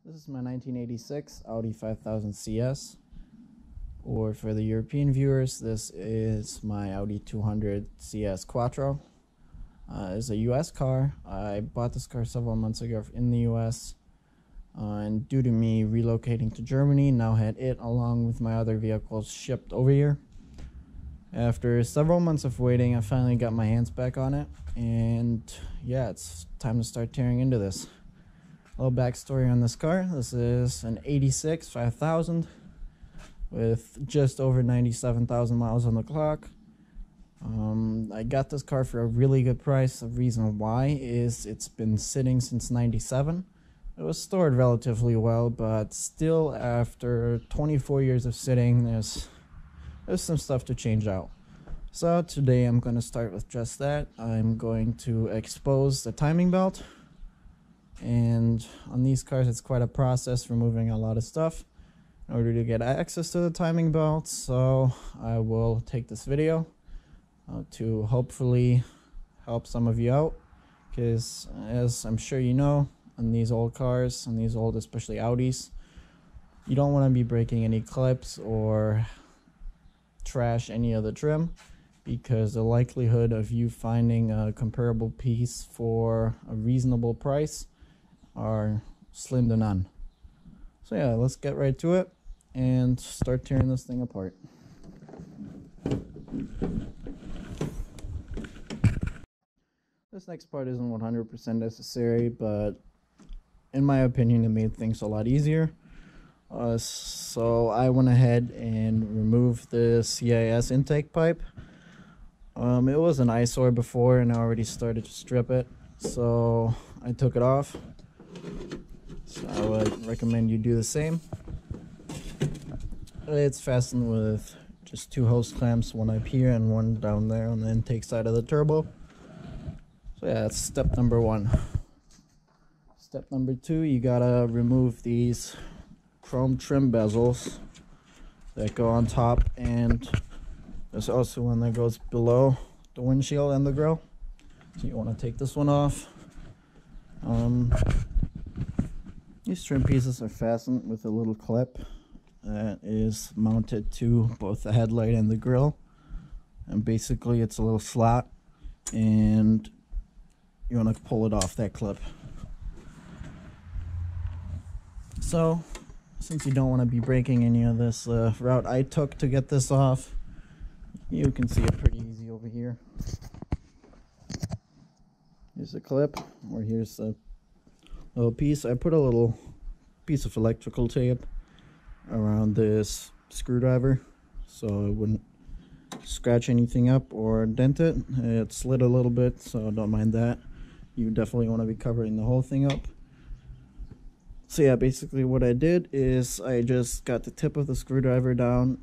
This is my 1986 Audi 5000 CS, or for the European viewers, this is my Audi 200 CS Quattro. It's a US car. I bought this car several months ago in the US, and due to me relocating to Germany, now had it along with my other vehicles shipped over here. After several months of waiting, I finally got my hands back on it, and yeah, it's time to start tearing into this. A little backstory on this car. This is an 86 5000 with just over 97,000 miles on the clock. I got this car for a really good price. The reason why is it's been sitting since 97. It was stored relatively well, but still after 24 years of sitting, there's some stuff to change out. So today I'm going to start with just that. I'm going to expose the timing belt. And on these cars, it's quite a process removing a lot of stuff in order to get access to the timing belt. So I will take this video to hopefully help some of you out, because as I'm sure you know, on these old cars, on these old especially Audis, you don't want to be breaking any clips or trash any of the trim, because the likelihood of you finding a comparable piece for a reasonable price are slim to none. So yeah, let's get right to it and start tearing this thing apart. This next part isn't 100% necessary, but in my opinion it made things a lot easier. So I went ahead and removed the CIS intake pipe. It was an eyesore before and I already started to strip it, so I took it off. So I would recommend you do the same. It's fastened with just two hose clamps, one up here and one down there on the intake side of the turbo. So yeah, that's step number one. Step number two, you gotta remove these chrome trim bezels that go on top, and there's also one that goes below the windshield and the grille. So you want to take this one off. These trim pieces are fastened with a little clip that is mounted to both the headlight and the grille, and basically it's a little slot, and you want to pull it off that clip. So since you don't want to be breaking any of this route I took to get this off, you can see it pretty easy over here. Here's a clip, or here's a little piece. I put a little piece of electrical tape around this screwdriver so it wouldn't scratch anything up or dent it. It slid a little bit, so don't mind that. You definitely want to be covering the whole thing up. So yeah, basically what I did is I just got the tip of the screwdriver down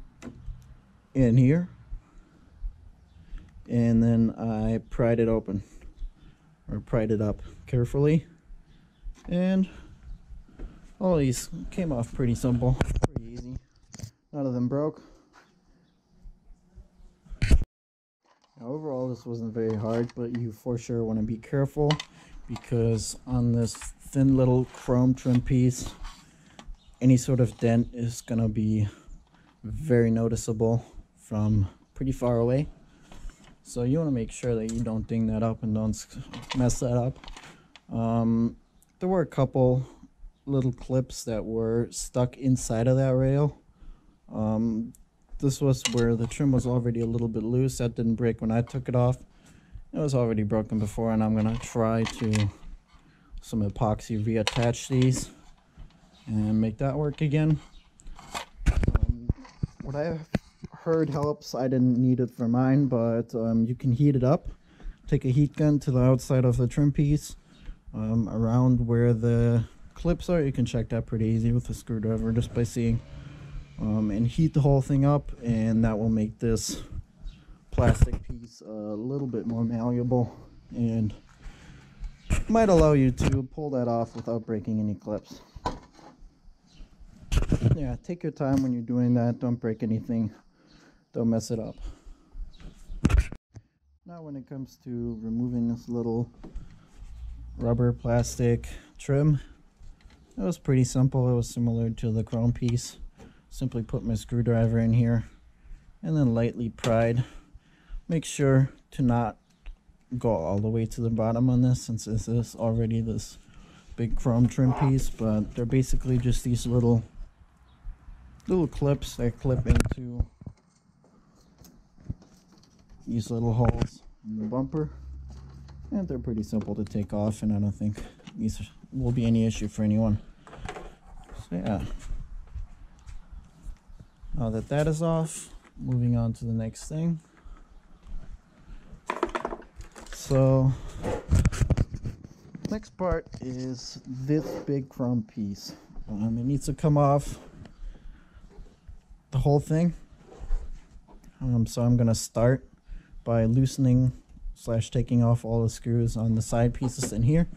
in here, and then I pried it open, or pried it up carefully, and all these came off pretty simple, pretty easy. None of them broke. Now, overall this wasn't very hard, but you for sure want to be careful, because on this thin little chrome trim piece, any sort of dent is gonna be very noticeable from pretty far away. So you want to make sure that you don't ding that up and don't mess that up. There were a couple little clips that were stuck inside of that rail. This was where the trim was already a little bit loose. That didn't break when I took it off. It was already broken before, and I'm gonna try to some epoxy reattach these and make that work again. What I heard helps. I didn't need it for mine, but you can heat it up. Take a heat gun to the outside of the trim piece, around where the clips are. You can check that pretty easy with a screwdriver just by seeing, and heat the whole thing up, and that will make this plastic piece a little bit more malleable and might allow you to pull that off without breaking any clips. Yeah, take your time when you're doing that. Don't break anything. Don't mess it up. Now when it comes to removing this little rubber plastic trim, It was pretty simple. It was similar to the chrome piece. Simply put my screwdriver in here and then lightly pried. Make sure to not go all the way to the bottom on this, since this is already this big chrome trim piece, but they're basically just these little clips that clip into these little holes in the bumper, and they're pretty simple to take off, and I don't think these will be any issue for anyone. So yeah, now that that is off, moving on to the next thing. So next part is this big chrome piece. It needs to come off the whole thing. So I'm gonna start by loosening / taking off all the screws on the side pieces in here.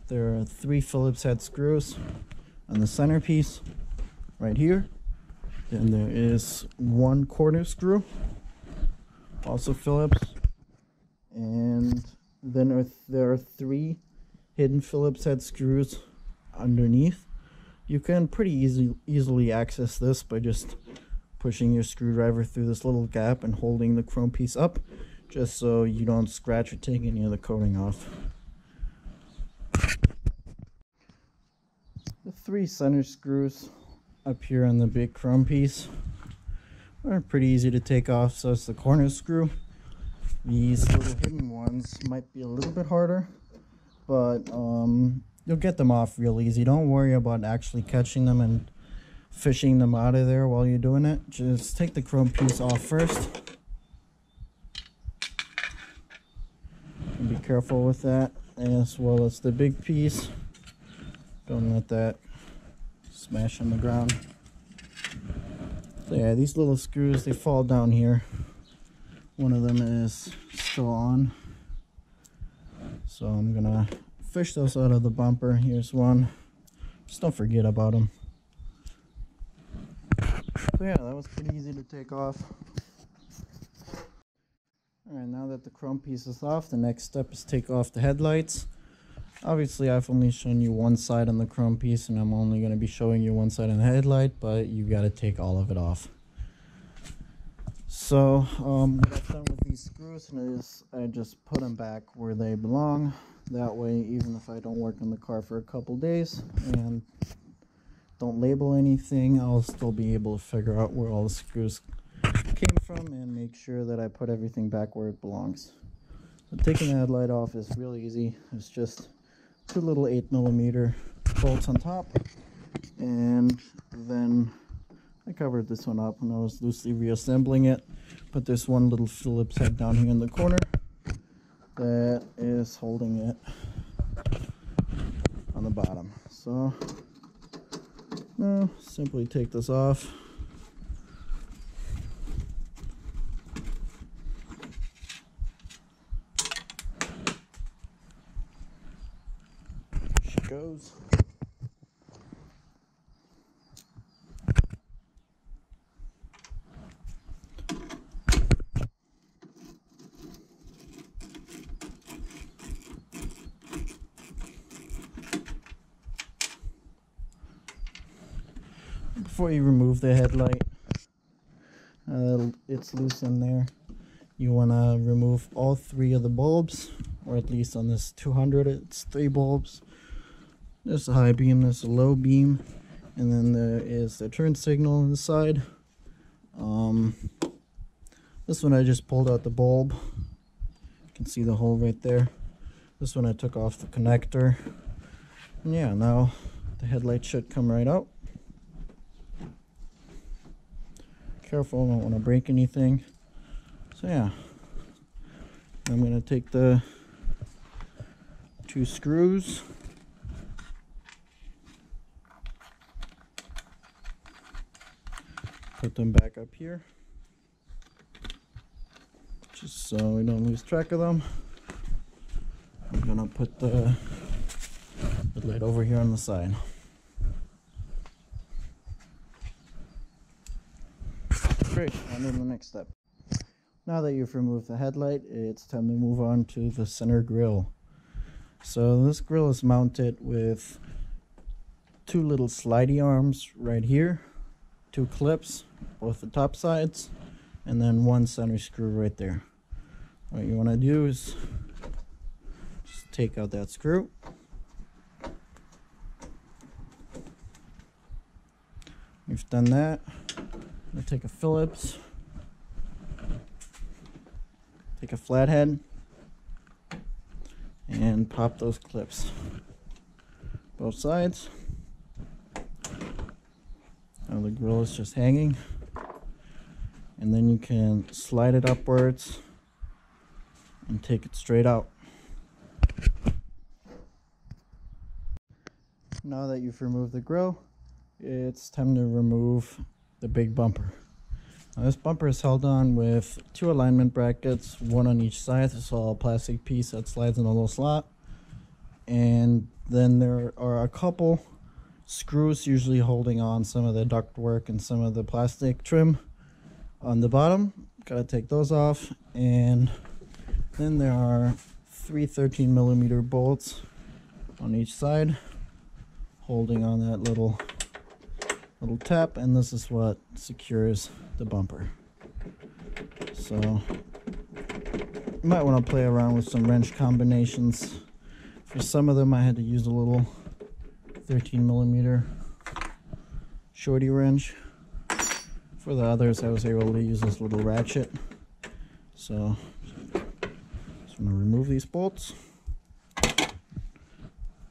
There are 3 Phillips head screws on the center piece right here. Then there is 1 corner screw, also Phillips, and then there are 3 hidden Phillips head screws underneath. You can pretty easily access this by just pushing your screwdriver through this little gap and holding the chrome piece up, just so you don't scratch or take any of the coating off. The 3 center screws up here on the big chrome piece are pretty easy to take off, so it's the corner screw. These little hidden ones might be a little bit harder, but you'll get them off real easy. Don't worry about actually catching them and fishing them out of there while you're doing it. Just take the chrome piece off first. And be careful with that, as well as the big piece. Don't let that smash on the ground. So yeah, these little screws, they fall down here. One of them is still on, so I'm gonna fish those out of the bumper. Here's one. Just don't forget about them. So yeah, that was pretty easy to take off. Alright, now that the chrome piece is off, the next step is take off the headlights. Obviously, I've only shown you one side on the chrome piece, and I'm only going to be showing you one side on the headlight, but you got to take all of it off. So what I've done with these screws is I just put them back where they belong. That way, even if I don't work on the car for a couple days and don't label anything, I'll still be able to figure out where all the screws came from and make sure that I put everything back where it belongs. So taking the headlight off is really easy. It's just 2 little 8mm bolts on top, and then I covered this one up when I was loosely reassembling it. But there's one little Phillips head down here in the corner that is holding it on the bottom. So now simply take this off. She goes. Before you remove the headlight, it's loose in there. You want to remove all 3 of the bulbs, or at least on this 200 it's 3 bulbs. There's a high beam, there's a low beam, and then there is the turn signal on the side. This one I just pulled out the bulb. You can see the hole right there. This one I took off the connector. And yeah, now the headlight should come right out. Careful, don't want to break anything. So yeah, I'm going to take the 2 screws, put them back up here, just so we don't lose track of them. I'm going to put the light over here on the side. Great, on to the next step. Now that you've removed the headlight, it's time to move on to the center grille. So this grille is mounted with two little slidey arms right here, two clips, both the top sides, and then one center screw right there. What you want to do is just take out that screw. You've done that. I'm going to take a Phillips, take a flathead, and pop those clips. Both sides. Now the grill is just hanging. And then you can slide it upwards and take it straight out. Now that you've removed the grill, it's time to remove the big bumper. Now this bumper is held on with two alignment brackets, one on each side. This is all a plastic piece that slides in a little slot. And then there are a couple screws usually holding on some of the ductwork and some of the plastic trim on the bottom. Gotta take those off. And then there are three 13mm bolts on each side holding on that little tab, and this is what secures the bumper. So you might want to play around with some wrench combinations. For some of them I had to use a little 13mm shorty wrench. For the others I was able to use this little ratchet. So just want to remove these bolts,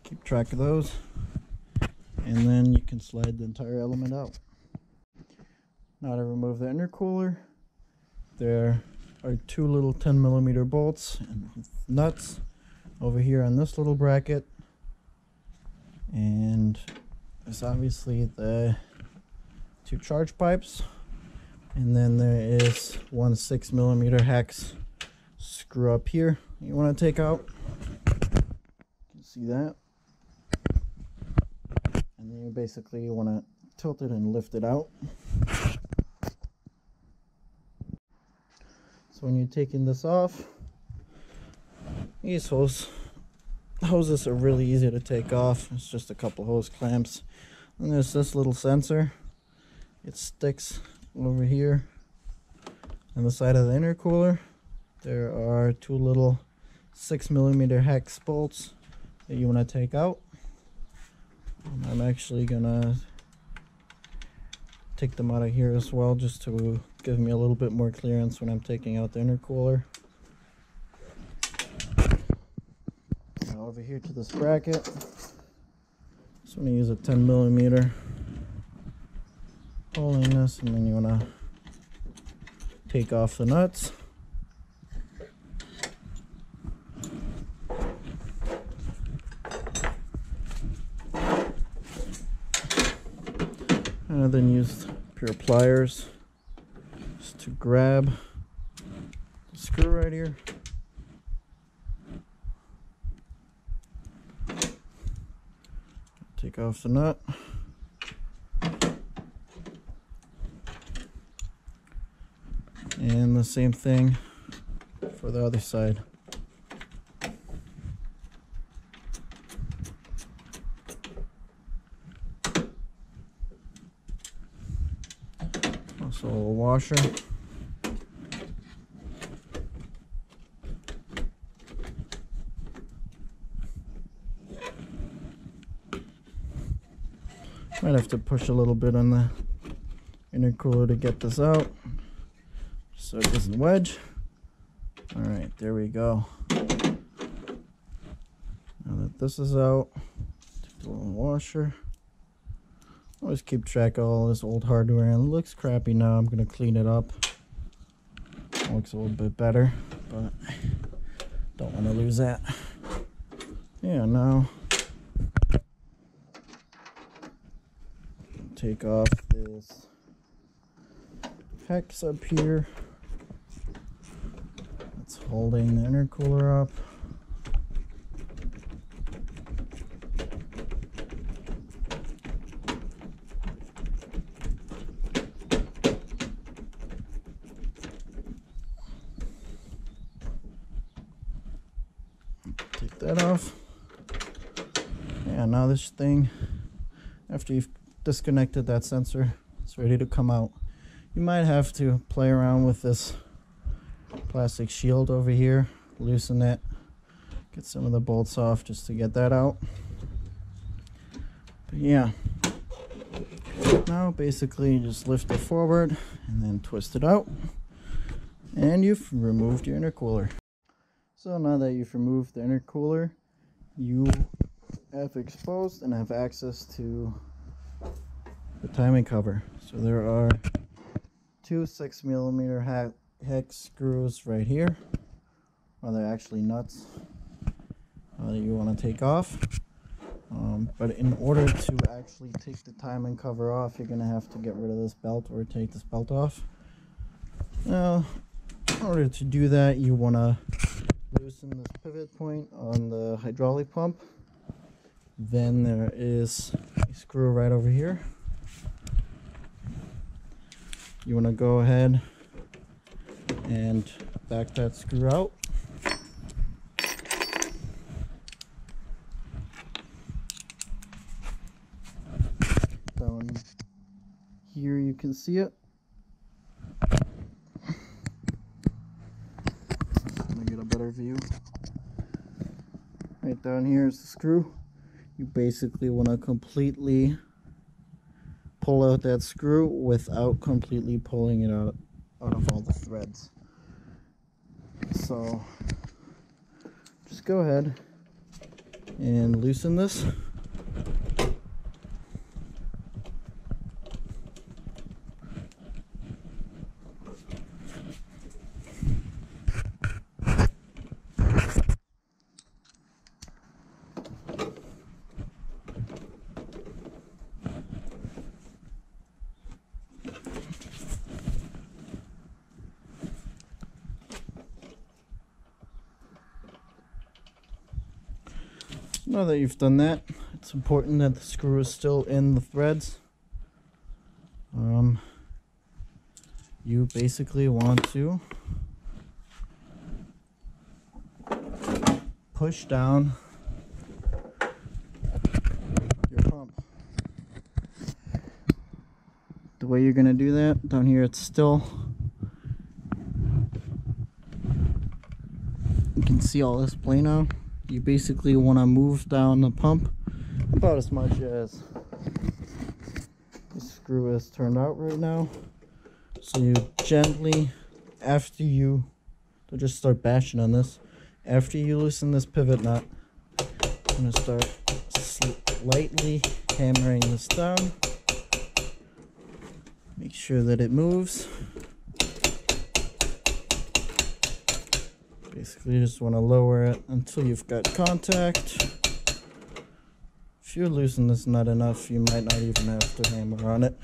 keep track of those, and then you can slide the entire element out. Now to remove the intercooler, there are two little 10mm bolts and nuts over here on this little bracket, and there's obviously the two charge pipes, and then there is one 6mm hex screw up here you want to take out. You can see that. And then you basically want to tilt it and lift it out. So when you're taking this off, these hoses are really easy to take off. It's just a couple hose clamps. And there's this little sensor. It sticks over here on the side of the intercooler. There are two little 6mm hex bolts that you want to take out. I'm actually gonna take them out of here as well, just to give me a little bit more clearance when I'm taking out the intercooler. Now over here to this bracket, just want to use a 10mm holding this, and then you want to take off the nuts. And then use a pair of pliers just to grab the screw right here. Take off the nut. And the same thing for the other side. Also a washer. Might have to push a little bit on the intercooler to get this out so it doesn't wedge. Alright, there we go. Now that this is out, take the little washer. Always keep track of all this old hardware, and it looks crappy now. I'm going to clean it up. It looks a little bit better, but don't want to lose that. Yeah, now take off this hex up here. It's holding the intercooler up. Take that off. Yeah, now this thing after you've disconnected that sensor, it's ready to come out. You might have to play around with this plastic shield over here, loosen it, get some of the bolts off just to get that out. But yeah, now basically you just lift it forward and then twist it out, and you've removed your intercooler. So now that you've removed the intercooler, you have exposed and have access to the timing cover. So there are two 6mm hex screws right here. Well, they're actually nuts that you want to take off. But in order to actually take the timing cover off, you're going to have to get rid of this belt or take this belt off. Now, in order to do that, you want to loosen this pivot point on the hydraulic pump. Then there is a screw right over here. You want to go ahead and back that screw out. Down here you can see it. Let me get a better view. Right down here is the screw. You basically want to completely pull out that screw without completely pulling it out of all the threads. So just go ahead and loosen this. Now that you've done that, it's important that the screw is still in the threads. You basically want to push down your pump. The way you're going to do that, down here it's still, you can see all this play now. You basically want to move down the pump about as much as the screw is turned out right now. So you gently, after you, don't just start bashing on this, after you loosen this pivot nut, I'm going to start lightly hammering this down. Make sure that it moves. Basically, you just want to lower it until you've got contact. If you loosen this nut enough, you might not even have to hammer on it.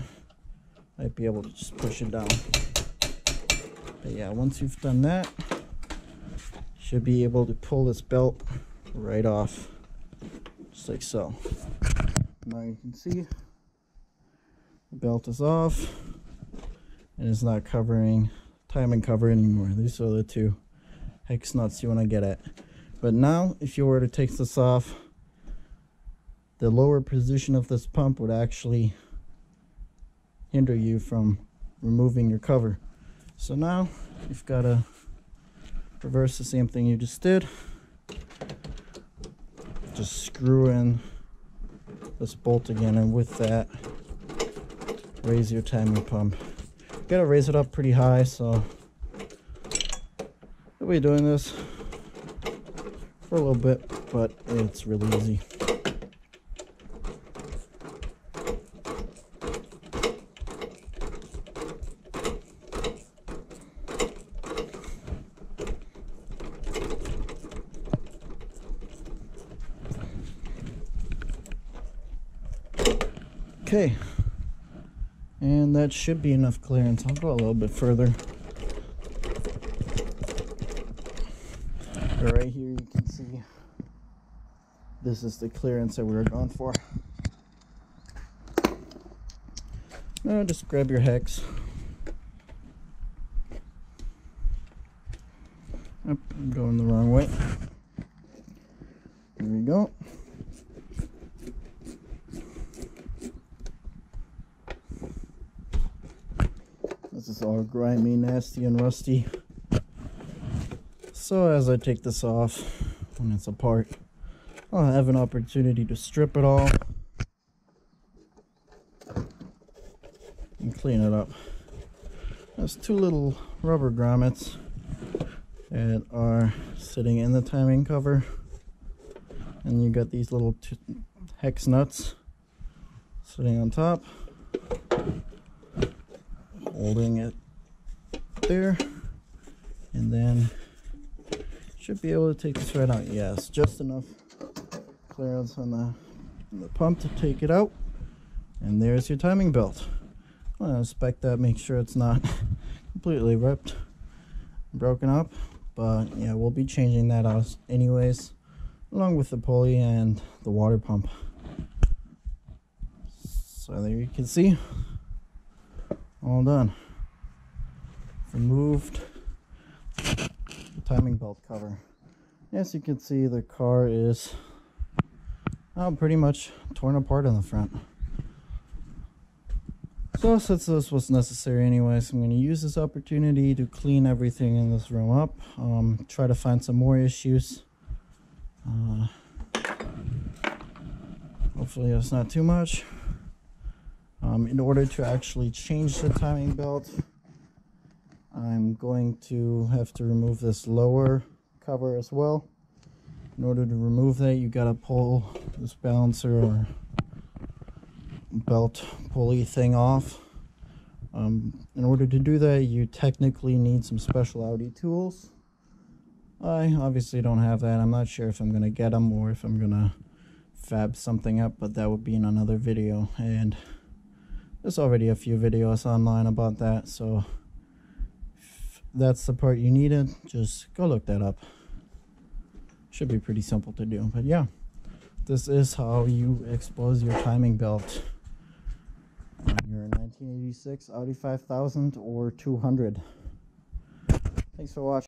Might be able to just push it down. But yeah, once you've done that, you should be able to pull this belt right off, just like so. Now you can see the belt is off and it's not covering timing cover anymore. These are the two hex nuts you want to get at. But now if you were to take this off, the lower position of this pump would actually hinder you from removing your cover. So now you've got to reverse the same thing you just did. Just screw in this bolt again, and with that raise your timing pump. You gotta raise it up pretty high, so we're doing this for a little bit, but it's really easy. Okay, and that should be enough clearance. I'll go a little bit further. Right here you can see this is the clearance that we were going for. Now just grab your hex. Yep, I'm going the wrong way. Here we go. This is all grimy, nasty, and rusty. So as I take this off, when it's apart, I'll have an opportunity to strip it all and clean it up. There's two little rubber grommets that are sitting in the timing cover, and you got these little hex nuts sitting on top, holding it there, and then should be able to take this right out. Yes, just enough clearance on the pump to take it out, and there's your timing belt. I'm gonna inspect that, make sure it's not completely ripped, broken up, but yeah, we'll be changing that out anyways, along with the pulley and the water pump. So there you can see, all done. Removed the timing belt cover. As you can see, the car is pretty much torn apart in the front. So since this was necessary anyways, I'm going to use this opportunity to clean everything in this room up, try to find some more issues. Hopefully it's not too much. In order to actually change the timing belt, I'm going to have to remove this lower cover as well. In order to remove that, you gotta pull this balancer or belt pulley thing off. In order to do that, you technically need some special Audi tools. I obviously don't have that. I'm not sure if I'm gonna get them or if I'm gonna fab something up, but that would be in another video, and there's already a few videos online about that, so if that's the part you needed, just go look that up. Should be pretty simple to do. But yeah, this is how you expose your timing belt on your 1986 Audi 5000 or 200. Thanks for watching.